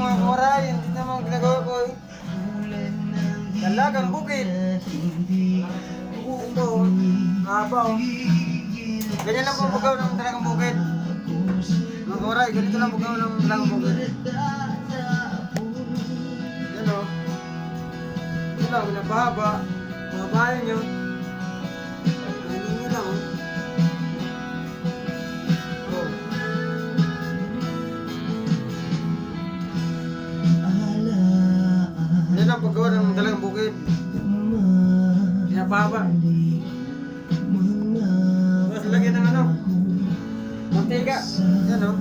mga kawaray, hindi naman ginagawa ko eh. Dalagang bukid. Ito, haba oh. Ganyan lang po paggawa ng dalagang bukid. Mga kawaray, ganito lang paggawa ng dalagang bukid. Yan o. Ito lang, pinapahaba. Pahabayan nyo. Ganyan nyo lang oh. Yan ang paggawa ng dalagang bukid. Pinapahaba. Tapos lagyan ng ano, mantika. Yan o.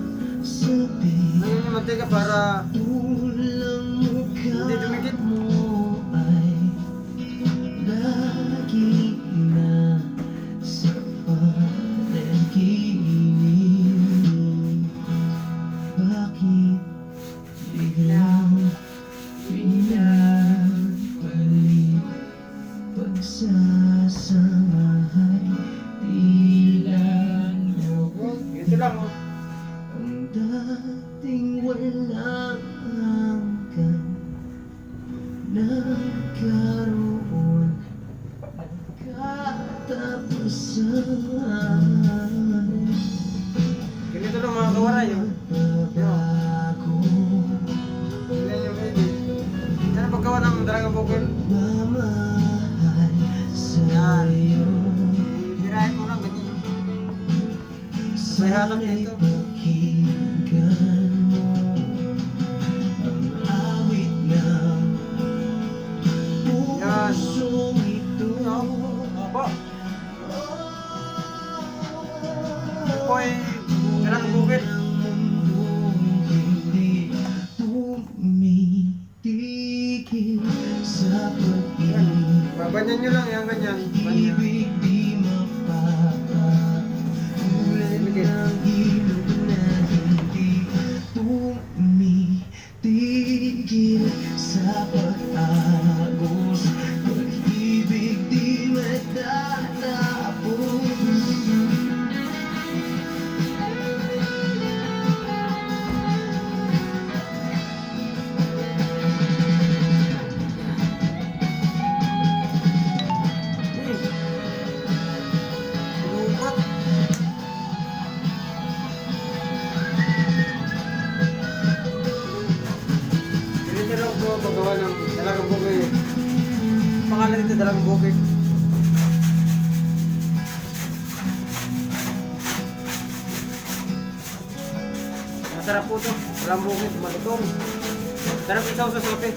Lagyan yung mantika para hindi dumikit. Ito lang oh. Ang dating walang hanggan nagkaroon nagkatapusan. Ganito lang mga kawaray oh. Yan yung edit. Yan ang paggawa ng dalagang bukid. Yan. Sirahin mo lang ganyan. May halak dito. Yan. Opo. Ito po ay dalagang bukid. Yan. Babanyan nyo lang yan ganyan. Banyan. Tumitigil sa pag-agos, pag-ibig di matatapos. Lupat. Ganito lang po paggawa ng dalagang bukid. Pangalan nito dalagang bukid. Masarap po ito. Walang bukid, malutong. Sarap ito sa sote.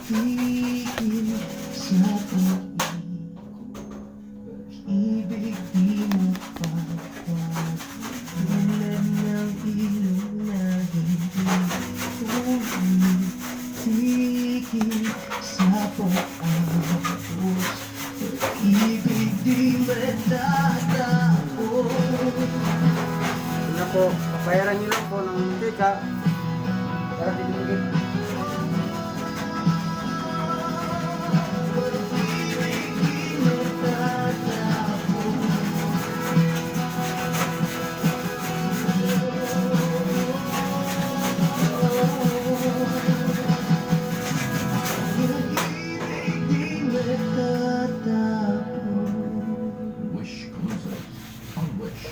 Tumitigil sa pag-ibig di mapapag, tulad ng ilog na hindi tumitigil sa pag-agos, pag-ibig di matatapos. Ano po, papayaran nyo lang po ng tika para dinigit. Wish comes on wish.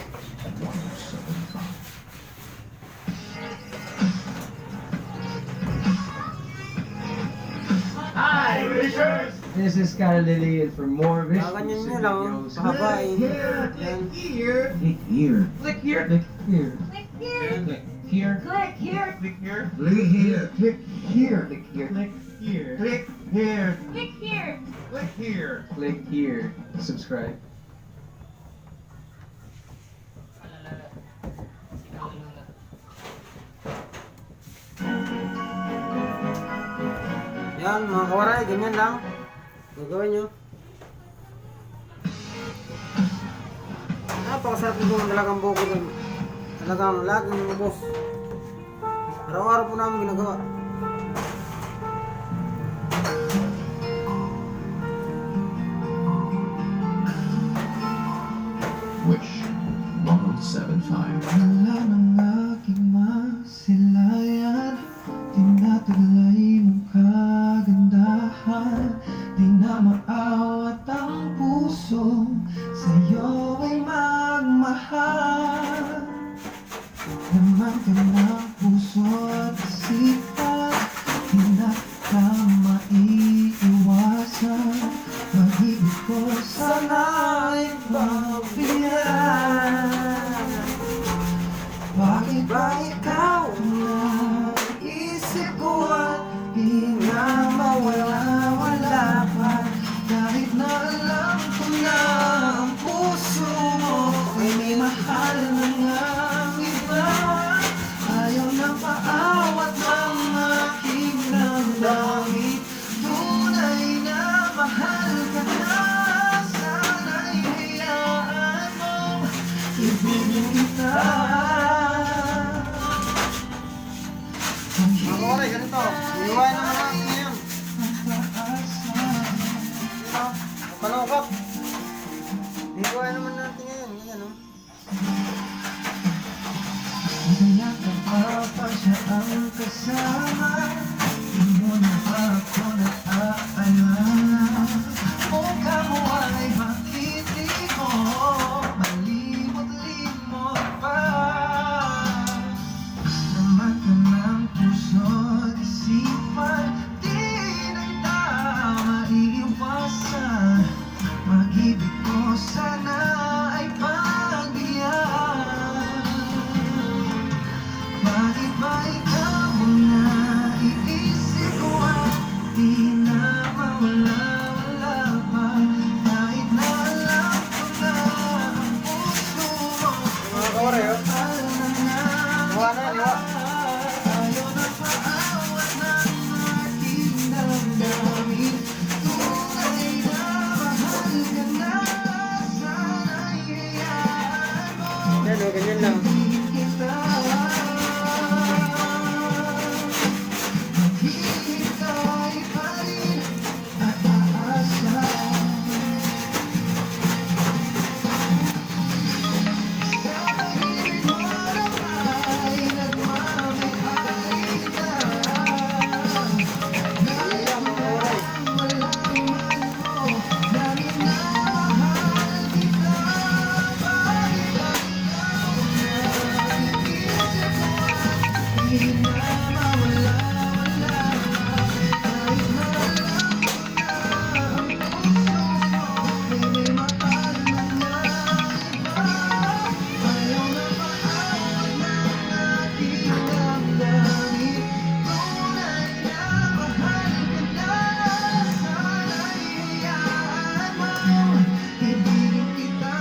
Hi, Wishers! This is Kyle Lilly, and for more Wish Ganyan nyo lang, pahabain. Yan. here. Click here. Click here. Click here. Click here. Click here. Click here. Click here. Click here. Click here. Click here. Click here. Click here. Click here. Click here. Click here. Subscribe. Yan mga kawaray, ganyan lang. Gagawin nyo. Napakasarap nito ng dalagang bukid. Talagang laging ubos. Araw-araw po namin ginagawa. maawat ang puso, sa'yo ay magmahal. Naman ka ng puso at isipan, di na ka maiiwasan. Mag-ibig ko sana'y pagbigyan. Bakit ba ikaw na isip ko at di na mawala-wala pa? Kahit na alam ko na ang puso mo ay may mahal na ngang iba. Ayaw na paawat ng aking damdamin. Tunay na mahal ka na. Sana'y hayaan mo ibigin kita. Mga kawaray, ganito. Iiwain naman natin ngayon. Sino? Palungkot. Iiwain naman natin ngayon. Ganyan, no? Kaya kapag pa siya ang kasama, di mo na ba ako naaalala? Mukha mo ay bakit di mo malimot-limot pa? Naman ka ng puso't isipan, di na kita maiiwasan. Mag-ibig ko sana ay pagbigyan. Bakit ba ikaw na iisip ko at di na mawala-wala pa? Kahit na alam ko na ang puso mo Mga kawaray, oh. mahal na nga. Iwa na, iwa. Ayaw na paawat ng aking damdamin. Tunay na mahal ka na. Sana'y hayaan mo Yan, oh, ganyan lang. ibigin kita. Maghihintay pa rin at aasa. Sa pag-ibig mo lang ay nagmamahal kita. Ganyan, mga kawaray. Walang man ko, dahil na mahal kita. Bakit ba ikaw na iisip ko at di na mawala-wala? Kahit na alam ko na ang puso mo ay may mahal na nga iba. Ayaw na paawat ng aking damdamin. Tunay na mahal ka na. Sana'y hayaan mo ibigin kita.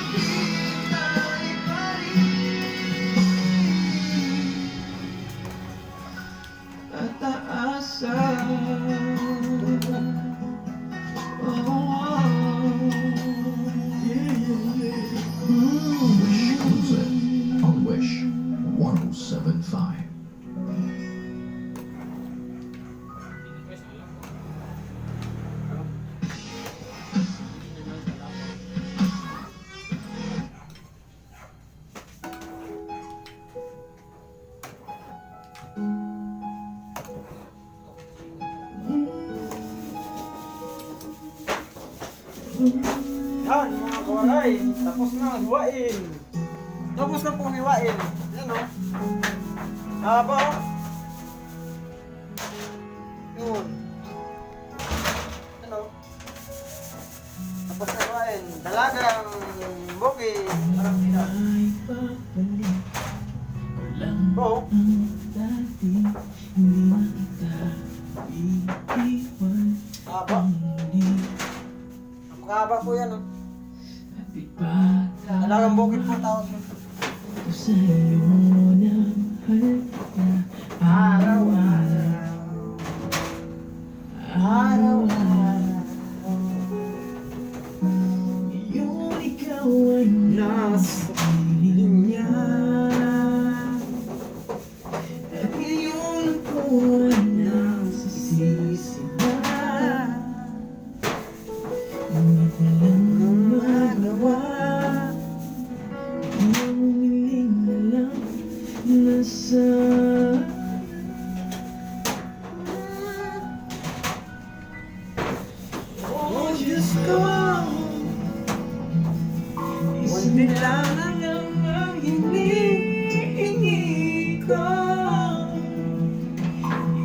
Maghihintay pa rin at aasa. Exclusive on Wish 1075. Yan, mga kawaray. Tapos na ang hiwain. Tapos na pong hiwain. Yan, o. Haba, o. Yun. Yan, o. Tapos na hiwain. Dalagang buki. Parang sila. Oo. Haba. Napakahaba po yan, o. Dalagang bukid po tawag yun. Yung ikaw ay nasa piling niya, at ngayon ako ay nasa sisi na. Ngunit walang magawa, umumiling na lang nasa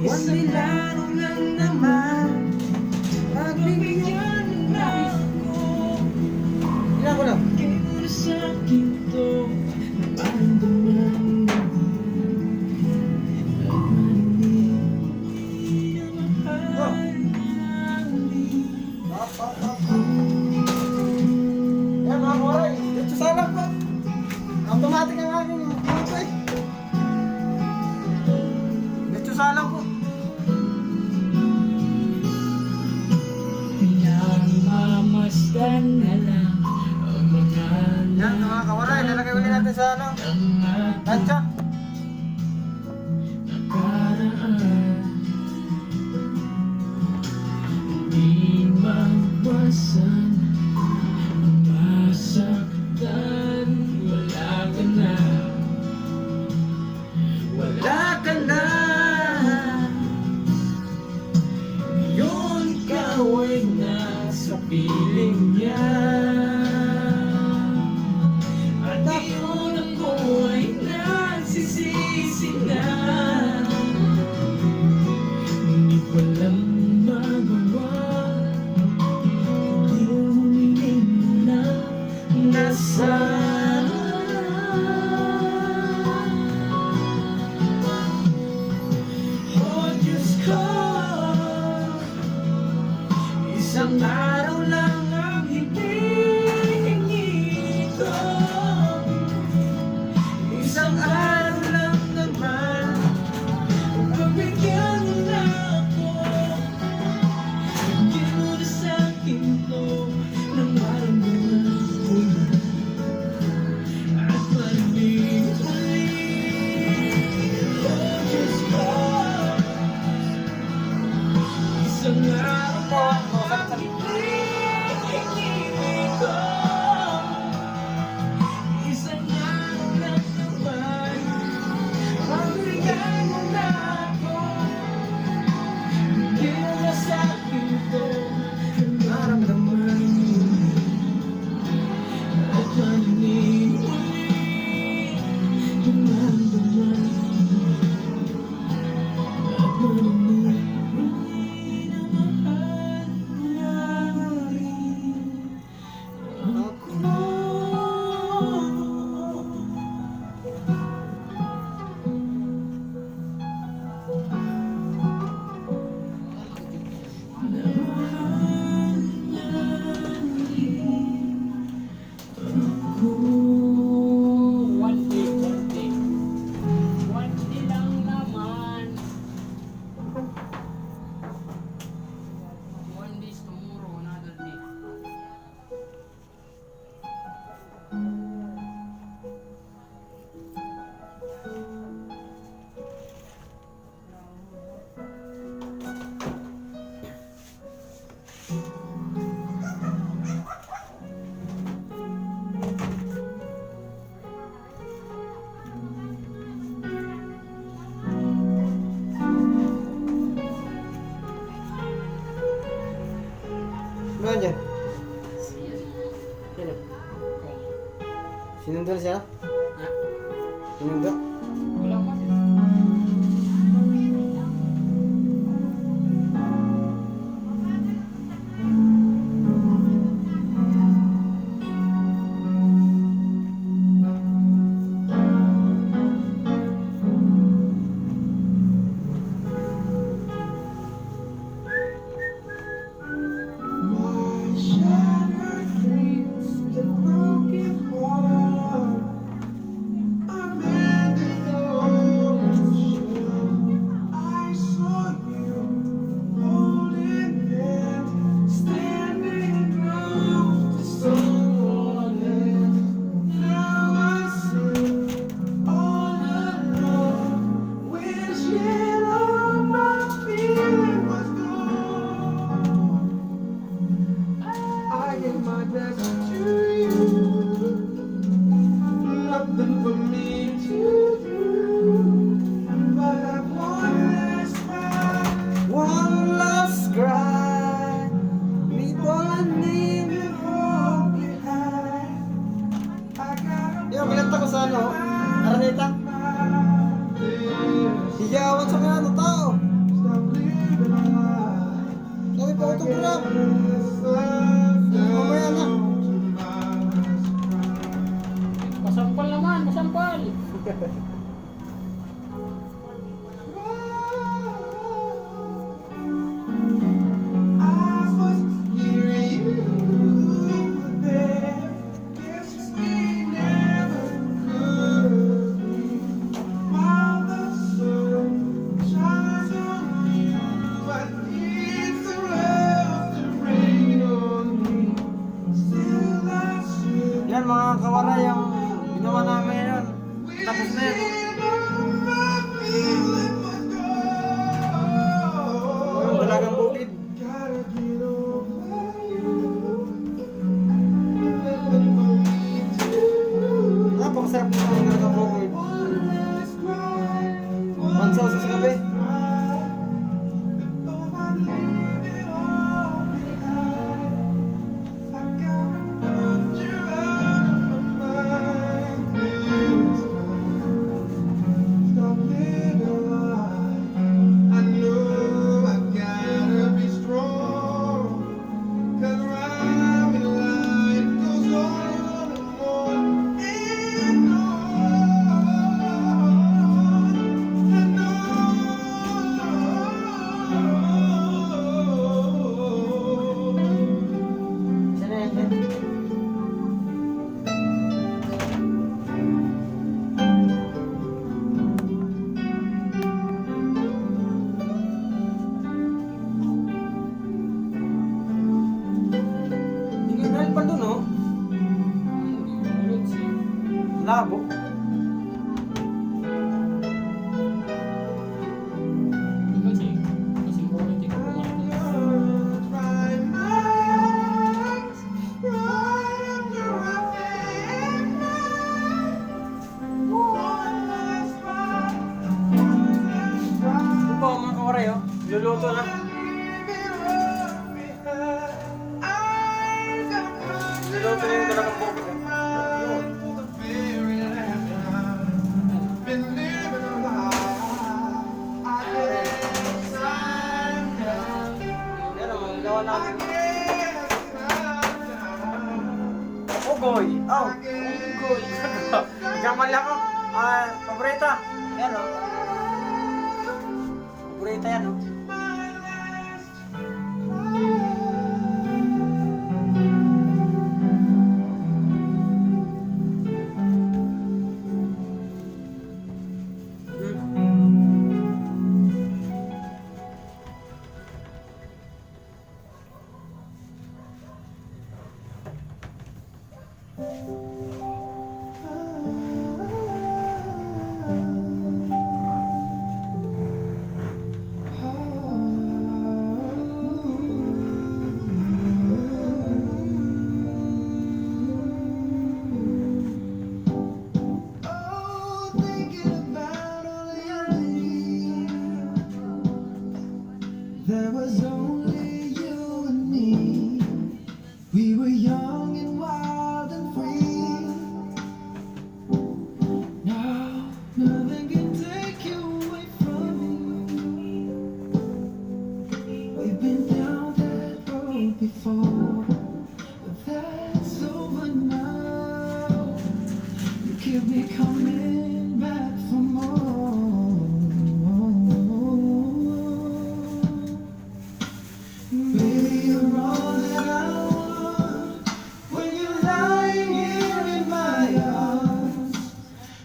Isang laro lang naman, pagbigyan na ako. Ilan ko lang? Bigay mo na sa'kin to, maramdaman mo. At marinig ang mahal namin. Yan mga kawaray, dito sa alam ko. Automatic ang aking dito eh. Dito sa alam ko. Pinagmamasdan na lang ang mga Yan mga kawaray, lalagay ulit natin sa ano. Tansya. nakaraan. Di magwasan ang masaktan. Wala ka na, wala ka na. Ngayon ikaw ay nasa piling niya, at ngayon ako ay nagsisisi na. Hindi ko lang magawa, hindi humiling na nasaan. Oh Diyos ko, isang araw lang ang hinihingi ko. Isang araw lang naman, pagbigyan mo na ako. Bigyan mo na sa'kin to, nang maramdaman ko na. At marinig ulit, oh Diyos ko, isang araw lang ang hinihingi ko. Isang araw lang naman, pagbigyan mo na ako. Bigyan mo na sa'kin to, nararamdaman mo. At marinig ulit yung nararamdaman mo. At marinig ulit ang mahal na rin ako. One day lang naman. One day is tomorrow, another day. Ano dyan? Sino? Sinundo na siya? Ha? Sinundo? Wala pa. My shattered dreams, the broken heart, abandoned Yan mga kawaray, yung ginawa namin yun. Tapos na yan. Yung dalagang bukid. Napakasarap nito ang dalagang bukid. Pansaw sa gabi. Sana yan, yan. Hindi ka pa doon, oh. Labo. Kasi quality ko kumain. Ito po mga kawaray, oh. Luluto na. Luluto na yung dalagang bukid, oh. Yun. Yan ang ginawa namin. Ugoy. Oh, ugoy. Nagkamali ako. Paborita. Yan, oh. Paborita yan, oh. Oh, thinking about all your leaves. There was only you and me. We were young and wild and free. Now nothing can take you away from me. We've been down that road before, but that's over now. You keep me coming back for more. Baby, you're all that I want. When you're lying here in my arms,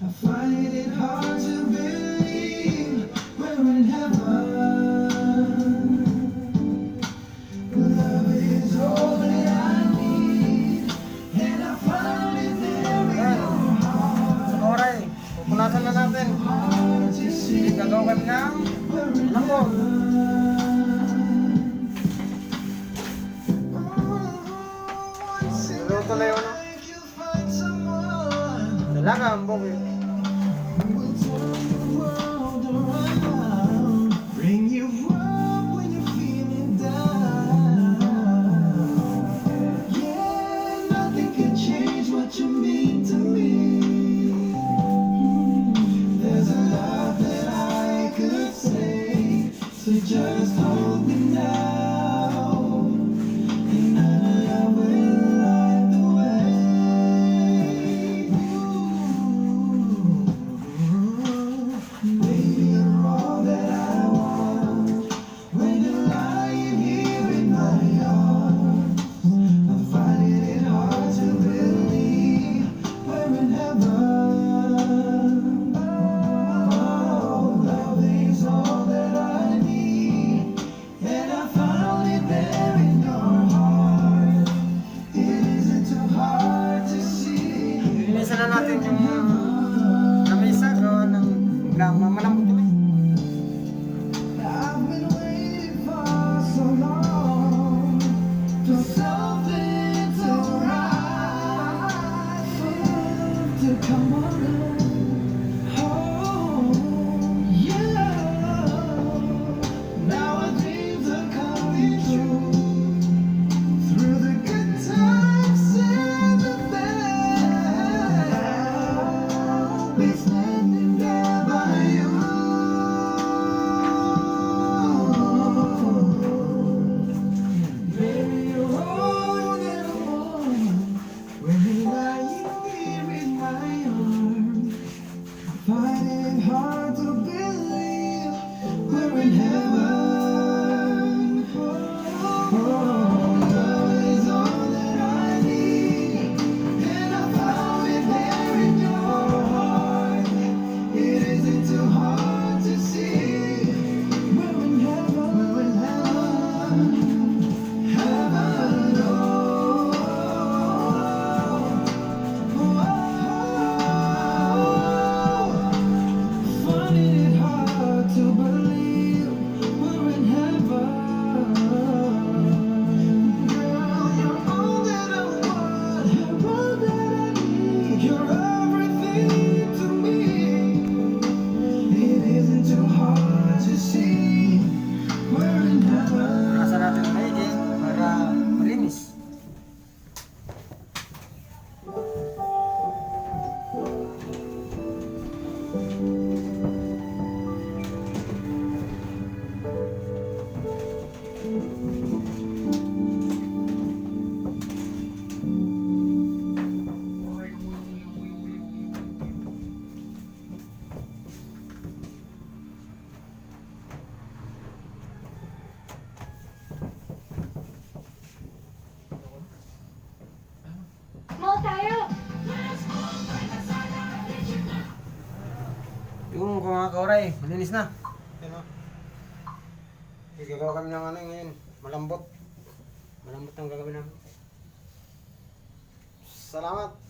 I find it hard to believe we're in heaven. Love is all that I need, and I found it there in Yan. your heart. Sa kawaray, pupunasan na natin. Hard to see Gagawa kami ng we're in lako. Luluto na yun, oh. If you find someone Dalagang bukid. who will turn the world around, bring you up when you're feeling down. Yeah, nothing can change what you mean to me. There's a lot that I could say, so just hold me now, and I will light the way. in heaven. Oh, love is all that I need, and I found it there in your heart. It isn't too hard to see. We're in heaven. We're in heaven. Heaven. Finding it hard to believe we're in heaven. Girl, you're all that I want, you're all that I need, you're everything to me. It isn't too hard to see we're in heaven. Nasa natin ang maigi para malinis. Mall tayo! Yung mga kauray, malinis na. Yan o. Gagawa kami ng ano ngayon, malambot. Malambot ang gagawin namin. Salamat.